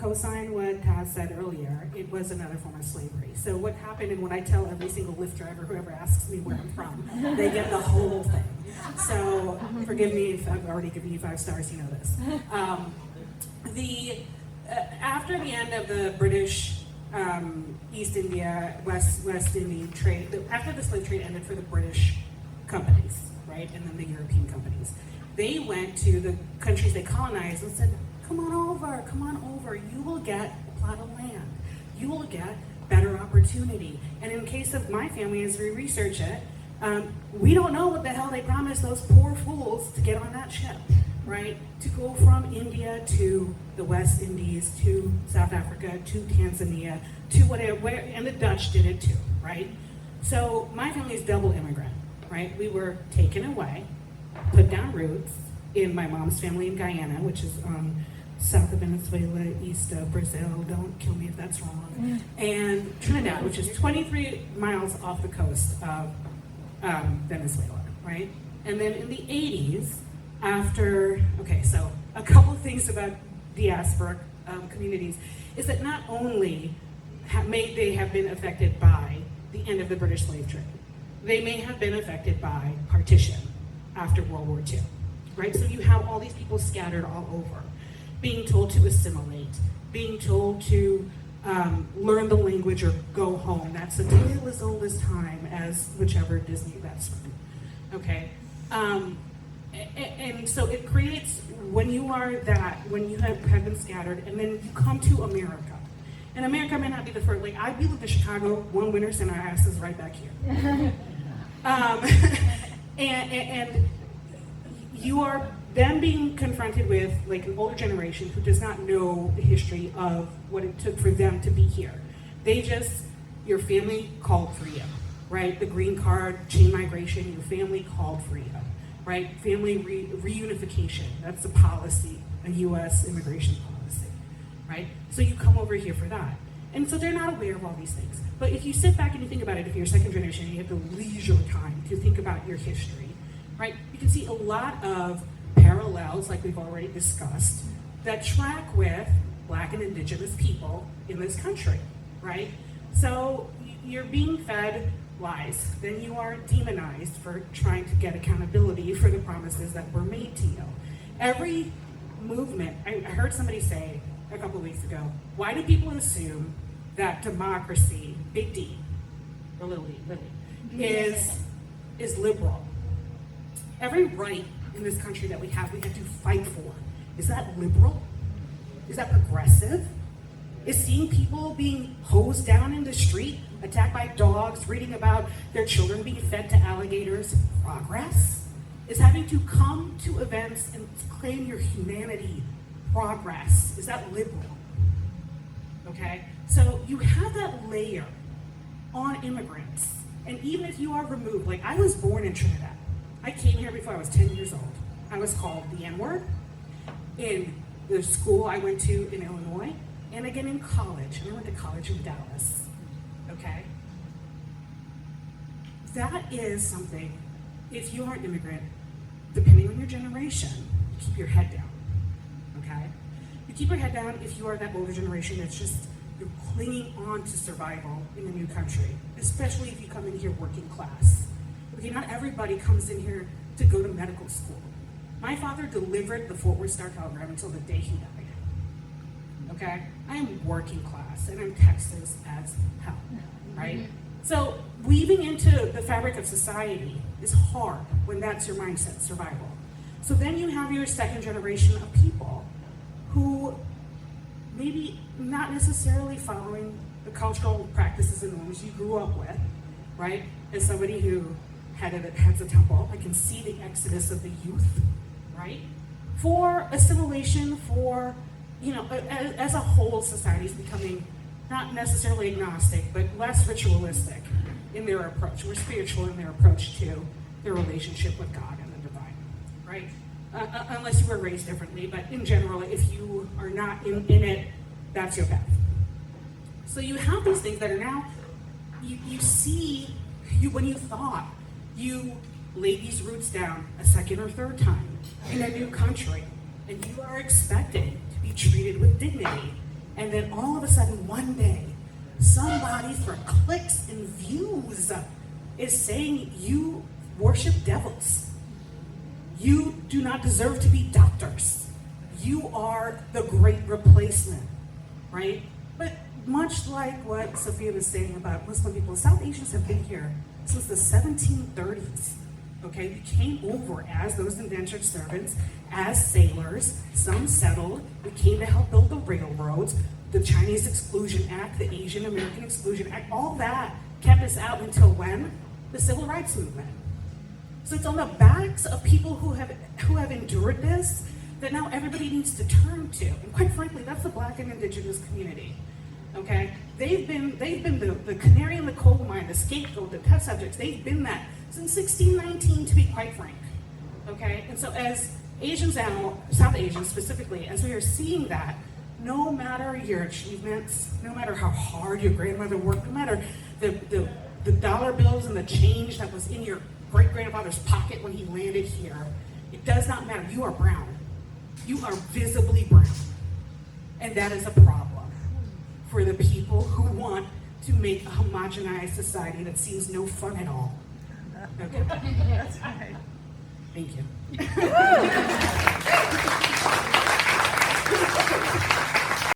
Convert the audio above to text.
co-sign what Taz said earlier, it was another form of slavery. So what happened, and when I tell every single Lyft driver, whoever asks me where I'm from, they get the whole thing. So forgive me if I've already given you 5 stars, you know this. After the end of the British East India, West Indian trade, after the slave trade ended for the British companies, right, and then the European companies, they went to the countries they colonized and said, come on over, you will get a plot of land, you will get better opportunity. And in case of my family, as we research it, we don't know what the hell they promised those poor fools to get on that ship, right? To go from India to the West Indies, to South Africa, to Tanzania, to whatever, and the Dutch did it too, right? So my family is double immigrant, right? We were taken away, put down roots in my mom's family in Guyana, which is south of Venezuela, east of Brazil, don't kill me if that's wrong, and Trinidad, which is 23 miles off the coast of Venezuela, right? And then in the 80s, so a couple of things about diaspora communities is that not only may they have been affected by the end of the British slave trade, they may have been affected by partition after World War II, right? So you have all these people scattered all over, being told to assimilate, being told to learn the language or go home. That's a tale as old as time as whichever Disney that's from, okay? And so it creates, when you have been scattered, and then you come to America. And America may not be the first, we lived in Chicago one winter, and our ass is right back here. And you are then being confronted with an older generation who does not know the history of what it took for them to be here. Your family called for you, right? The green card, chain migration, your family called for you, right? Family reunification, that's a policy, a US immigration policy, right? So you come over here for that. And so they're not aware of all these things. But if you sit back and you think about it, if you're second generation, you have the leisure time to think about your history, right? You can see a lot of parallels, like we've already discussed, that track with Black and Indigenous people in this country, right? So you're being fed lies, then you are demonized for trying to get accountability for the promises that were made to you. Every movement, I heard somebody say a couple of weeks ago, why do people assume that democracy, big D, or little D, is liberal? Every right in this country that we have to fight for. Is that liberal? Is that progressive? Is seeing people being hosed down in the street, attacked by dogs, reading about their children being fed to alligators progress? Is having to come to events and claim your humanity progress? Is that liberal? Okay? So you have that layer on immigrants. And even if you are removed, I was born in Trinidad. I came here before I was 10 years old. I was called the N-word in the school I went to in Illinois, and again in college. And I went to college in Dallas, okay? That is something, if you are an immigrant, depending on your generation, keep your head down, okay? You keep your head down if you are that older generation that's you're clinging on to survival in a new country, especially if you come in here working class. Okay, not everybody comes in here to go to medical school. My father delivered the Fort Worth Star Telegram until the day he died. Okay? I am working class, and I'm Texas as hell, right? So weaving into the fabric of society is hard when that's your mindset, survival. So then you have your second generation of people who maybe not necessarily following the cultural practices and norms you grew up with, right? As somebody who heads a temple, I can see the exodus of the youth, right? For assimilation, for, as a whole, society is becoming not necessarily agnostic, but less ritualistic in their approach, more spiritual in their approach to their relationship with God and the divine, right? Unless you were raised differently, but in general, if you are not in it, that's your path. So you have these things that are now, when you thought you laid these roots down a second or third time in a new country, and you are expected to be treated with dignity, And then all of a sudden, one day, somebody for clicks and views is saying you worship devils. You do not deserve to be doctors. You are the great replacement, right? But much like what Sophia was saying about Muslim people, South Asians have been here since the 1730s. Okay, we came over as those indentured servants, as sailors. Some settled. We came to help build the railroads, the Chinese Exclusion Act, the Asian American Exclusion Act. All that kept us out until when? The Civil Rights Movement. So it's on the backs of people who have endured this that now everybody needs to turn to. And quite frankly, that's the Black and Indigenous community. Okay, they've been the canary in the coal mine, the scapegoat, the test subjects. They've been that since 1619, to be quite frank. Okay, and so as Asians now, South Asians specifically, as we are seeing that, no matter your achievements, no matter how hard your grandmother worked, no matter the dollar bills and the change that was in your great-grandfather's pocket when he landed here, it does not matter. You are brown. You are visibly brown. And that is a problem for the people who want to make a homogenized society that seems no fun at all. Okay? That's right. Thank you.